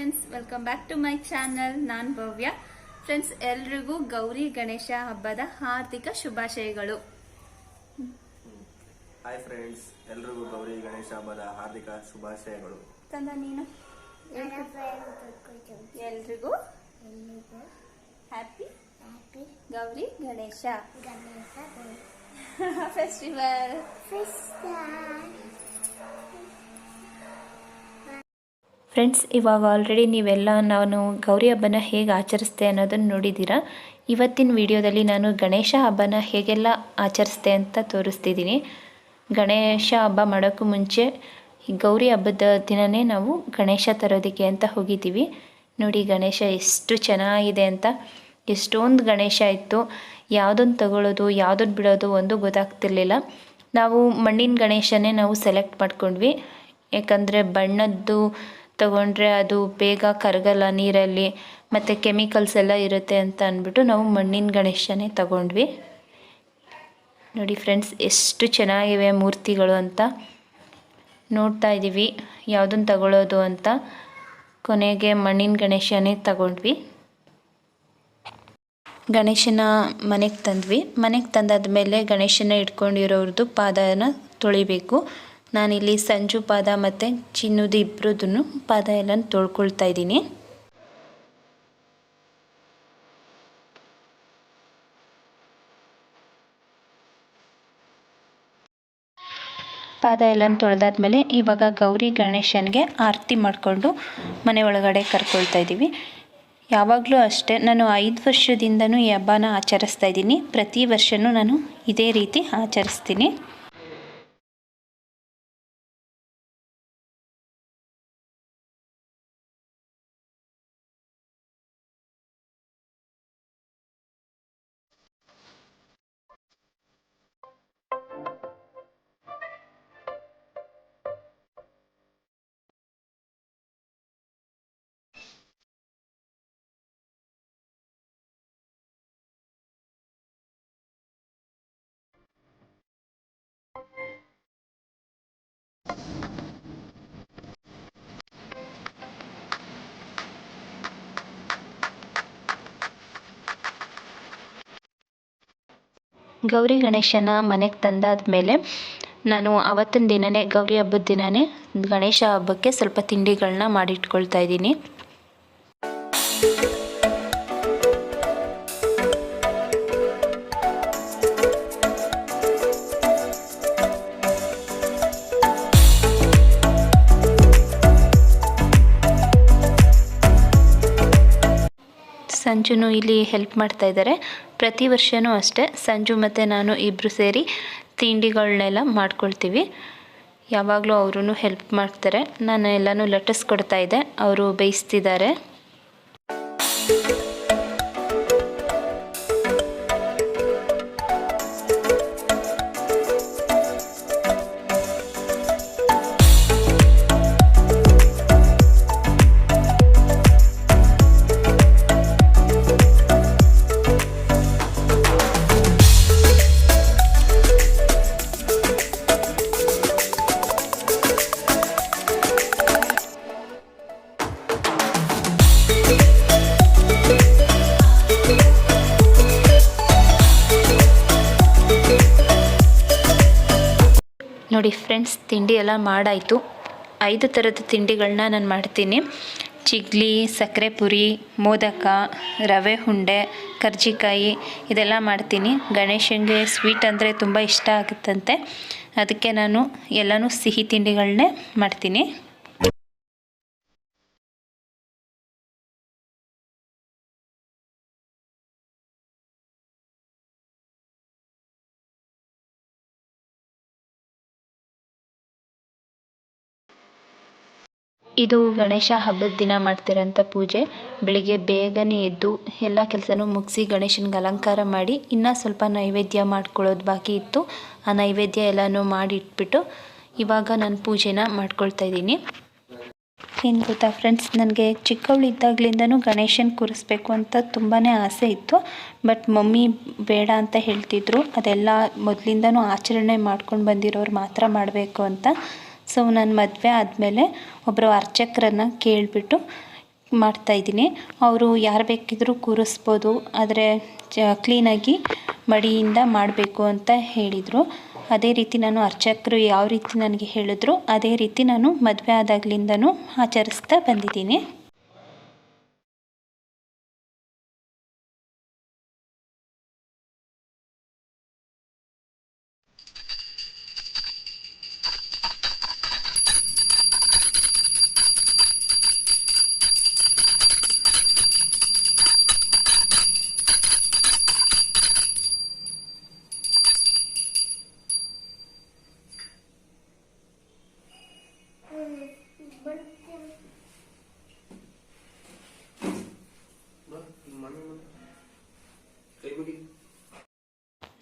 Friends, welcome back to my channel. ನಾನು Bhavya. Friends, ಎಲ್ರಿಗೂ ಗೌರಿ ಗಣೇಶ ಹಬ್ಬದ ಹಾರ್ದಿಕ ಶುಭಾಶಯಗಳು. ಹಾಯ್ ಫ್ರೆಂಡ್ಸ್, ಎಲ್ರಿಗೂ ಗೌರಿ ಗಣೇಶ ಹಬ್ಬದ ಹಾರ್ದಿಕ ಶುಭಾಶಯಗಳು. ತಂದ ನೀನು ಎಲ್ರಿಗೂ happy Gauri Ganesha festival. Friends, ಇವಾಗ ಆಲ್ರೆಡಿ ನೀವೆಲ್ಲ ನಾನು ಗೌರಿ ಹಬ್ಬನ ಹೇಗೆ ಆಚರಿಸ್ತೆ ಅನ್ನೋದನ್ನು ನೋಡಿದ್ದೀರಾ. ಇವತ್ತಿನ ವಿಡಿಯೋದಲ್ಲಿ ನಾನು ಗಣೇಶ ಹಬ್ಬನ ಹೇಗೆಲ್ಲ ಆಚರಿಸ್ತೆ ಅಂತ ತೋರಿಸ್ತಿದ್ದೀನಿ. ಗಣೇಶ ಹಬ್ಬ ಮಾಡೋಕ್ಕೂ ಮುಂಚೆ ಗೌರಿ ಹಬ್ಬದ ದಿನವೇ ನಾವು ಗಣೇಶ ತರೋದಕ್ಕೆ ಅಂತ ಹೋಗಿದ್ದೀವಿ. ನೋಡಿ ಗಣೇಶ ಎಷ್ಟು ಚೆನ್ನಾಗಿದೆ ಅಂತ. ಎಷ್ಟೊಂದು ಗಣೇಶ ಇತ್ತು, ಯಾವುದನ್ನು ತಗೊಳ್ಳೋದು ಯಾವುದನ್ನು ಬಿಡೋದು ಒಂದು ಗೊತ್ತಾಗ್ತಿರ್ಲಿಲ್ಲ. ನಾವು ಮಣ್ಣಿನ ಗಣೇಶನೇ ನಾವು ಸೆಲೆಕ್ಟ್ ಮಾಡ್ಕೊಂಡ್ವಿ. ಯಾಕಂದರೆ ಬಣ್ಣದ್ದು ತಗೊಂಡ್ರೆ ಅದು ಬೇಗ ಕರಗಲ್ಲ ನೀರಲ್ಲಿ, ಮತ್ತು ಕೆಮಿಕಲ್ಸ್ ಎಲ್ಲ ಇರುತ್ತೆ ಅಂತ ಅಂದ್ಬಿಟ್ಟು ನಾವು ಮಣ್ಣಿನ ಗಣೇಶನೇ ತಗೊಂಡ್ವಿ. ನೋಡಿ ಫ್ರೆಂಡ್ಸ್, ಎಷ್ಟು ಚೆನ್ನಾಗಿವೆ ಮೂರ್ತಿಗಳು ಅಂತ ನೋಡ್ತಾ ಇದ್ದೀವಿ ಯಾವುದನ್ನು ತಗೊಳ್ಳೋದು ಅಂತ. ಕೊನೆಗೆ ಮಣ್ಣಿನ ಗಣೇಶನೇ ತಗೊಂಡ್ವಿ. ಗಣೇಶನ ಮನೆಗೆ ತಂದ್ವಿ. ಮನೆಗೆ ತಂದಾದ್ಮೇಲೆ ಗಣೇಶನ ಇಟ್ಕೊಂಡಿರೋರ್ದು ಪಾದನ ತೊಳಿಬೇಕು. ನಾನಿಲ್ಲಿ ಸಂಜು ಪಾದ ಮತ್ತು ಚಿನ್ನದು ಇಬ್ಬರದನ್ನು ಪಾದ ಎಲ್ಲ ತೊಳ್ಕೊಳ್ತಾ ಇದ್ದೀನಿ. ಪಾದ ಎಲ್ಲ ತೊಳೆದಾದ್ಮೇಲೆ ಇವಾಗ ಗೌರಿ ಗಣೇಶನಿಗೆ ಆರತಿ ಮಾಡಿಕೊಂಡು ಮನೆ ಒಳಗಡೆ ಕರ್ಕೊಳ್ತಾ ಇದ್ದೀವಿ. ಯಾವಾಗಲೂ ಅಷ್ಟೇ, ನಾನು 5 ವರ್ಷದಿಂದನೂ ಈ ಹಬ್ಬನ ಆಚರಿಸ್ತಾ ಇದ್ದೀನಿ. ಪ್ರತಿ ವರ್ಷವೂ ನಾನು ಇದೇ ರೀತಿ ಆಚರಿಸ್ತೀನಿ. ಗೌರಿ ಗಣೇಶನ ಮನೆಗೆ ತಂದಾದ್ಮೇಲೆ ನಾನು ಅವತ್ತಿನ ದಿನವೇ ಗೌರಿ ಹಬ್ಬದ ದಿನವೇ ಗಣೇಶ ಹಬ್ಬಕ್ಕೆ ಸ್ವಲ್ಪ ತಿಂಡಿಗಳನ್ನ ಮಾಡಿಟ್ಕೊಳ್ತಾ ಇದ್ದೀನಿ. ಸಂಜುನು ಇಲ್ಲಿ ಹೆಲ್ಪ್ ಮಾಡ್ತಾ ಇದ್ದಾರೆ. ಪ್ರತಿ ವರ್ಷವೂ ಅಷ್ಟೇ ಸಂಜು ಮತ್ತು ನಾನು ಇಬ್ಬರು ಸೇರಿ ತಿಂಡಿಗಳನ್ನೆಲ್ಲ ಮಾಡ್ಕೊಳ್ತೀವಿ. ಯಾವಾಗಲೂ ಅವರೂ ಹೆಲ್ಪ್ ಮಾಡ್ತಾರೆ. ನಾನು ಎಲ್ಲನೂ ಲಟ್ಟಿಸ್ಕೊಡ್ತಾ ಇದ್ದೆ, ಅವರು ಬೇಯಿಸ್ತಿದ್ದಾರೆ. ನೋಡಿ ಫ್ರೆಂಡ್ಸ್, ತಿಂಡಿ ಎಲ್ಲ ಮಾಡಾಯಿತು. 5 ಥರದ ತಿಂಡಿಗಳನ್ನ ನಾನು ಮಾಡ್ತೀನಿ. ಚಿಗ್ಲಿ, ಸಕ್ಕರೆ ಪುರಿ, ಮೋದಕ, ರವೆ ಉಂಡೆ, ಕರ್ಜಿಕಾಯಿ ಇದೆಲ್ಲ ಮಾಡ್ತೀನಿ. ಗಣೇಶನಿಗೆ ಸ್ವೀಟ್ ಅಂದರೆ ತುಂಬ ಇಷ್ಟ ಆಗುತ್ತಂತೆ, ಅದಕ್ಕೆ ನಾನು ಎಲ್ಲನೂ ಸಿಹಿ ತಿಂಡಿಗಳನ್ನೇ ಮಾಡ್ತೀನಿ. ಇದು ಗಣೇಶ ಹಬ್ಬದ ದಿನ ಮಾಡ್ತಿರೋಂಥ ಪೂಜೆ. ಬೆಳಿಗ್ಗೆ ಬೇಗನೆ ಎದ್ದು ಎಲ್ಲ ಕೆಲಸನೂ ಮುಗಿಸಿ ಗಣೇಶನಿಗೆ ಅಲಂಕಾರ ಮಾಡಿ ಇನ್ನೂ ಸ್ವಲ್ಪ ನೈವೇದ್ಯ ಮಾಡ್ಕೊಳ್ಳೋದು ಬಾಕಿ ಇತ್ತು. ಆ ನೈವೇದ್ಯ ಎಲ್ಲನೂ ಮಾಡಿಟ್ಬಿಟ್ಟು ಇವಾಗ ನಾನು ಪೂಜೆನ ಮಾಡ್ಕೊಳ್ತಾ ಇದ್ದೀನಿ. ಏನು ಗೊತ್ತಾ ಫ್ರೆಂಡ್ಸ್, ನನಗೆ ಚಿಕ್ಕವಳಿದ್ದಾಗಲಿಂದನೂ ಗಣೇಶನ ಕೂರಿಸ್ಬೇಕು ಅಂತ ತುಂಬಾ ಆಸೆ ಇತ್ತು. ಬಟ್ ಮಮ್ಮಿ ಬೇಡ ಅಂತ ಹೇಳ್ತಿದ್ರು. ಅದೆಲ್ಲ ಮೊದಲಿಂದನೂ ಆಚರಣೆ ಮಾಡ್ಕೊಂಡು ಬಂದಿರೋರು ಮಾತ್ರ ಮಾಡಬೇಕು ಅಂತ. ಸೊ ನನ್ನ ಮದುವೆ ಆದಮೇಲೆ ಒಬ್ಬರು ಅರ್ಚಕರನ್ನು ಕೇಳಿಬಿಟ್ಟು ಮಾಡ್ತಾಯಿದ್ದೀನಿ. ಅವರು ಯಾರು ಬೇಕಿದ್ದರೂ ಕೂರಿಸ್ಬೋದು, ಆದರೆ ಕ್ಲೀನಾಗಿ ಮಡಿಯಿಂದ ಮಾಡಬೇಕು ಅಂತ ಹೇಳಿದರು. ಅದೇ ರೀತಿ ನಾನು ಅರ್ಚಕರು ಯಾವ ರೀತಿ ನನಗೆ ಹೇಳಿದ್ರು ಅದೇ ರೀತಿ ನಾನು ಮದುವೆ ಆದಾಗಲಿಂದನೂ ಆಚರಿಸ್ತಾ ಬಂದಿದ್ದೀನಿ.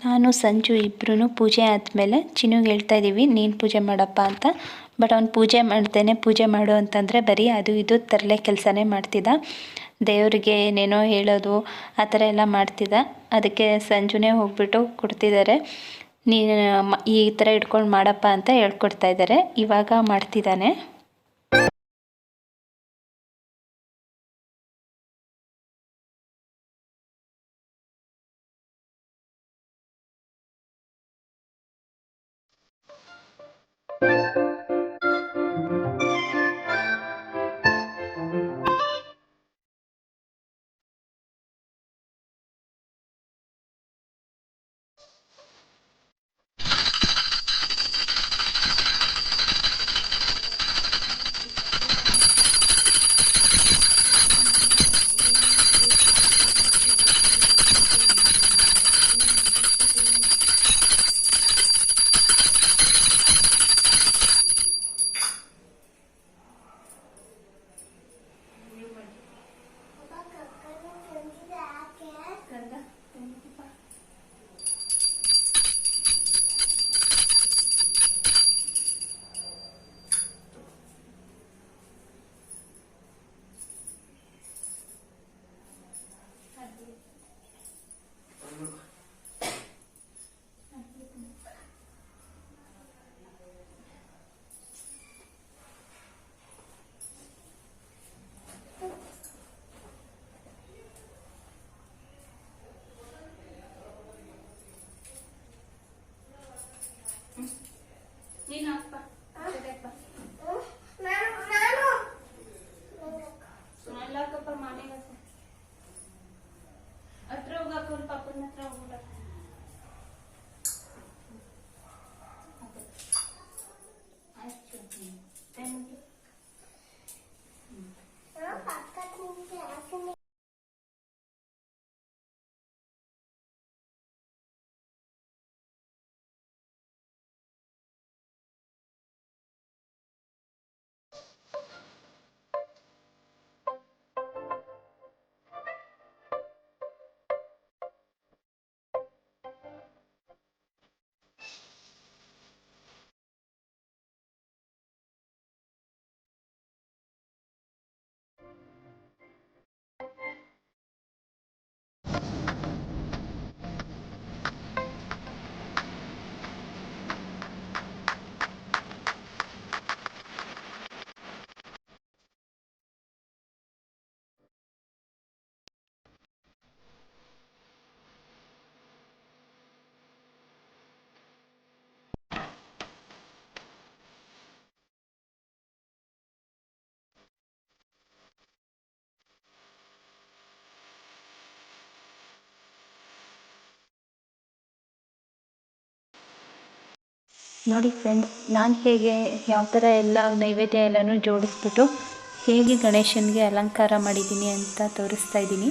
ನಾನು ಸಂಜು ಇಬ್ಬರೂ ಪೂಜೆ ಆದಮೇಲೆ ಚಿನ್ನುಗೆ ಹೇಳ್ತಾ ಇದ್ದೀವಿ, ನೀನು ಪೂಜೆ ಮಾಡಪ್ಪ ಅಂತ. ಬಟ್ ಅವ್ನು ಪೂಜೆ ಮಾಡ್ತೇನೆ ಪೂಜೆ ಮಾಡು ಅಂತಂದರೆ ಬರೀ ಅದು ಇದು ತರಲೆ ಕೆಲಸನೇ ಮಾಡ್ತಿದ್ದ. ದೇವರಿಗೆ ಏನೇನೋ ಹೇಳೋದು ಆ ಥರ ಎಲ್ಲ ಮಾಡ್ತಿದ್ದ. ಅದಕ್ಕೆ ಸಂಜುನೇ ಹೋಗ್ಬಿಟ್ಟು ಕೊಡ್ತಿದ್ದಾರೆ, ನೀನು ಈ ಥರ ಇಟ್ಕೊಂಡು ಮಾಡಪ್ಪ ಅಂತ ಹೇಳ್ಕೊಡ್ತಾ ಇದ್ದಾರೆ. ಇವಾಗ ಮಾಡ್ತಿದ್ದಾನೆ. ನೋಡಿ ಫ್ರೆಂಡ್ಸ್, ನಾನು ಹೇಗೆ ಯಾವ ಥರ ಎಲ್ಲ ನೈವೇದ್ಯ ಎಲ್ಲನೂ ಜೋಡಿಸ್ಬಿಟ್ಟು ಹೇಗೆ ಗಣೇಶನಿಗೆ ಅಲಂಕಾರ ಮಾಡಿದ್ದೀನಿ ಅಂತ ತೋರಿಸ್ತಾ ಇದ್ದೀನಿ.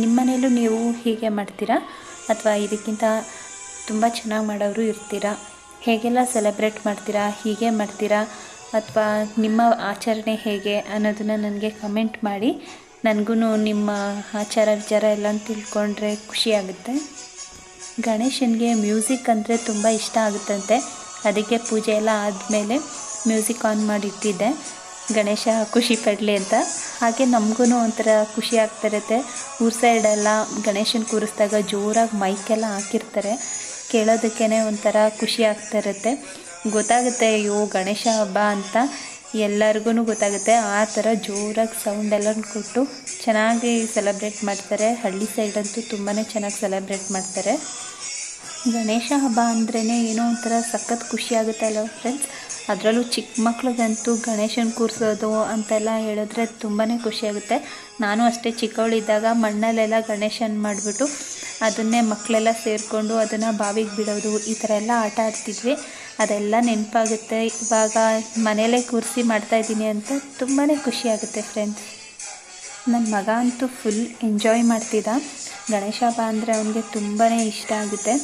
ನಿಮ್ಮ ಮನೇಲೂ ನೀವು ಹೀಗೆ ಮಾಡ್ತೀರಾ ಅಥವಾ ಇದಕ್ಕಿಂತ ತುಂಬ ಚೆನ್ನಾಗಿ ಮಾಡೋರು ಇರ್ತೀರಾ? ಹೇಗೆಲ್ಲ ಸೆಲೆಬ್ರೇಟ್ ಮಾಡ್ತೀರಾ? ಹೀಗೆ ಮಾಡ್ತೀರಾ ಅಥವಾ ನಿಮ್ಮ ಆಚರಣೆ ಹೇಗೆ ಅನ್ನೋದನ್ನು ನನಗೆ ಕಮೆಂಟ್ ಮಾಡಿ. ನನಗೂ ನಿಮ್ಮ ಆಚಾರ ವಿಚಾರ ಎಲ್ಲ ತಿಳ್ಕೊಂಡ್ರೆ ಖುಷಿಯಾಗುತ್ತೆ. ಗಣೇಶನಿಗೆ ಮ್ಯೂಸಿಕ್ ಅಂದರೆ ತುಂಬ ಇಷ್ಟ ಆಗುತ್ತಂತೆ. ಅದಕ್ಕೆ ಪೂಜೆ ಎಲ್ಲ ಆದಮೇಲೆ ಮ್ಯೂಸಿಕ್ ಆನ್ ಮಾಡಿಟ್ಟಿದ್ದೆ, ಗಣೇಶ ಖುಷಿ ಪಡಲಿ ಅಂತ. ಹಾಗೆ ನಮಗೂ ಒಂಥರ ಖುಷಿ ಆಗ್ತಿರುತ್ತೆ. ಊರ ಸೈಡೆಲ್ಲ ಗಣೇಶನ ಕೂರಿಸಿದಾಗ ಜೋರಾಗಿ ಮೈಕೆಲ್ಲ ಹಾಕಿರ್ತಾರೆ, ಕೇಳೋದಕ್ಕೇ ಒಂಥರ ಖುಷಿ ಆಗ್ತಿರುತ್ತೆ. ಗೊತ್ತಾಗುತ್ತೆ ಅಯ್ಯೋ ಗಣೇಶ ಹಬ್ಬ ಅಂತ ಎಲ್ಲರಿಗೂ ಗೊತ್ತಾಗುತ್ತೆ. ಆ ಥರ ಜೋರಾಗಿ ಸೌಂಡ್ ಎಲ್ಲ ಕೊಟ್ಟು ಚೆನ್ನಾಗಿ ಸೆಲೆಬ್ರೇಟ್ ಮಾಡ್ತಾರೆ. ಹಳ್ಳಿ ಸೈಡಂತೂ ತುಂಬಾ ಚೆನ್ನಾಗಿ ಸೆಲೆಬ್ರೇಟ್ ಮಾಡ್ತಾರೆ. ಗಣೇಶ ಹಬ್ಬ ಅಂದ್ರೇ ಏನೋ ಒಂಥರ ಸಖತ್ ಖುಷಿಯಾಗುತ್ತೆ ಅಲ್ವ ಫ್ರೆಂಡ್ಸ್. ಅದರಲ್ಲೂ ಚಿಕ್ಕ ಮಕ್ಳಿಗಂತೂ ಗಣೇಶನ ಕೂರಿಸೋದು ಅಂತೆಲ್ಲ ಹೇಳಿದ್ರೆ ತುಂಬಾ ಖುಷಿಯಾಗುತ್ತೆ. ನಾನು ಅಷ್ಟೇ ಚಿಕ್ಕವಳಿದ್ದಾಗ ಮಣ್ಣಲ್ಲೆಲ್ಲ ಗಣೇಶನ ಮಾಡಿಬಿಟ್ಟು ಅದನ್ನೇ ಮಕ್ಕಳೆಲ್ಲ ಸೇರಿಕೊಂಡು ಅದನ್ನು ಬಾವಿಗೆ ಬಿಡೋದು, ಈ ಥರ ಎಲ್ಲ ಆಟ ಆಡ್ತಿದ್ವಿ. ಅದೆಲ್ಲ ನೆನಪಾಗುತ್ತೆ. ಇವಾಗ ಮನೆಯಲ್ಲೇ ಕೂರಿಸಿ ಮಾಡ್ತಾಯಿದ್ದೀನಿ ಅಂತ ತುಂಬಾ ಖುಷಿಯಾಗುತ್ತೆ ಫ್ರೆಂಡ್ಸ್. ನನ್ನ ಮಗ ಅಂತೂ ಫುಲ್ ಎಂಜಾಯ್ ಮಾಡ್ತಿದ್ದ. ಗಣೇಶ ಹಬ್ಬ ಅಂದರೆ ಅವನಿಗೆ ತುಂಬಾ ಇಷ್ಟ ಆಗುತ್ತೆ.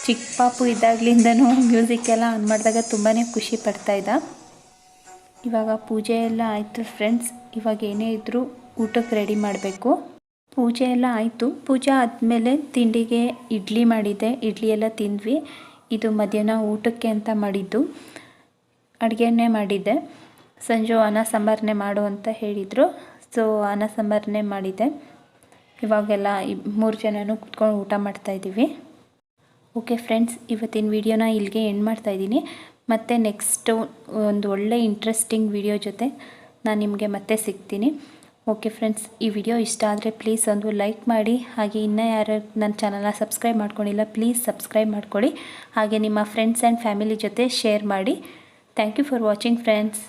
ಚಿಕ್ಕ ಪಾಪು ಇದ್ದಾಗಲಿಂದನೂ ಮ್ಯೂಸಿಕ್ ಎಲ್ಲ ಆನ್ ಮಾಡಿದಾಗ ತುಂಬಾ ಖುಷಿ ಪಡ್ತಾಯಿದ್ದ. ಇವಾಗ ಪೂಜೆ ಎಲ್ಲ ಆಯಿತು ಫ್ರೆಂಡ್ಸ್. ಇವಾಗ ಏನೇ ಇದ್ದರೂ ಊಟಕ್ಕೆ ರೆಡಿ ಮಾಡಬೇಕು. ಪೂಜೆ ಎಲ್ಲ ಆಯಿತು. ಪೂಜೆ ಆದಮೇಲೆ ತಿಂಡಿಗೆ ಇಡ್ಲಿ ಮಾಡಿದ್ದೆ. ಇಡ್ಲಿ ಎಲ್ಲ ತಿಂದ್ವಿ. ಇದು ಮಧ್ಯಾಹ್ನ ಊಟಕ್ಕೆ ಅಂತ ಮಾಡಿದ್ದು ಅಡುಗೆನೇ ಮಾಡಿದ್ದೆ. ಸಂಜೆ ಅನ್ನ ಸಾಂಬಾರನ್ನೇ ಮಾಡು ಅಂತ ಹೇಳಿದರು. ಸೊ ಅನ್ನ ಸಾಂಬಾರನ್ನೇ ಮಾಡಿದ್ದೆ. ಇವಾಗೆಲ್ಲ 3 ಜನನೂ ಕುತ್ಕೊಂಡು ಊಟ ಮಾಡ್ತಾಯಿದ್ದೀವಿ. ಓಕೆ ಫ್ರೆಂಡ್ಸ್, ಇವತ್ತಿನ ವಿಡಿಯೋನ ಇಲ್ಲಿಗೆ ಎಂಡ್ ಮಾಡ್ತಾಯಿದ್ದೀನಿ. ಮತ್ತು ನೆಕ್ಸ್ಟು ಒಂದು ಒಳ್ಳೆ ಇಂಟ್ರೆಸ್ಟಿಂಗ್ ವಿಡಿಯೋ ಜೊತೆ ನಾನು ನಿಮಗೆ ಮತ್ತೆ ಸಿಗ್ತೀನಿ. ಓಕೆ ಫ್ರೆಂಡ್ಸ್, ಈ ವಿಡಿಯೋ ಇಷ್ಟ ಆದರೆ ಪ್ಲೀಸ್ ಒಂದು ಲೈಕ್ ಮಾಡಿ. ಹಾಗೆ ಇನ್ನೂ ಯಾರು ನನ್ನ ಚಾನಲ್ನ ಸಬ್ಸ್ಕ್ರೈಬ್ ಮಾಡ್ಕೊಂಡಿಲ್ಲ ಪ್ಲೀಸ್ ಸಬ್ಸ್ಕ್ರೈಬ್ ಮಾಡ್ಕೊಳ್ಳಿ. ಹಾಗೆ ನಿಮ್ಮ ಫ್ರೆಂಡ್ಸ್ ಆ್ಯಂಡ್ ಫ್ಯಾಮಿಲಿ ಜೊತೆ ಶೇರ್ ಮಾಡಿ. Thank you for watching friends.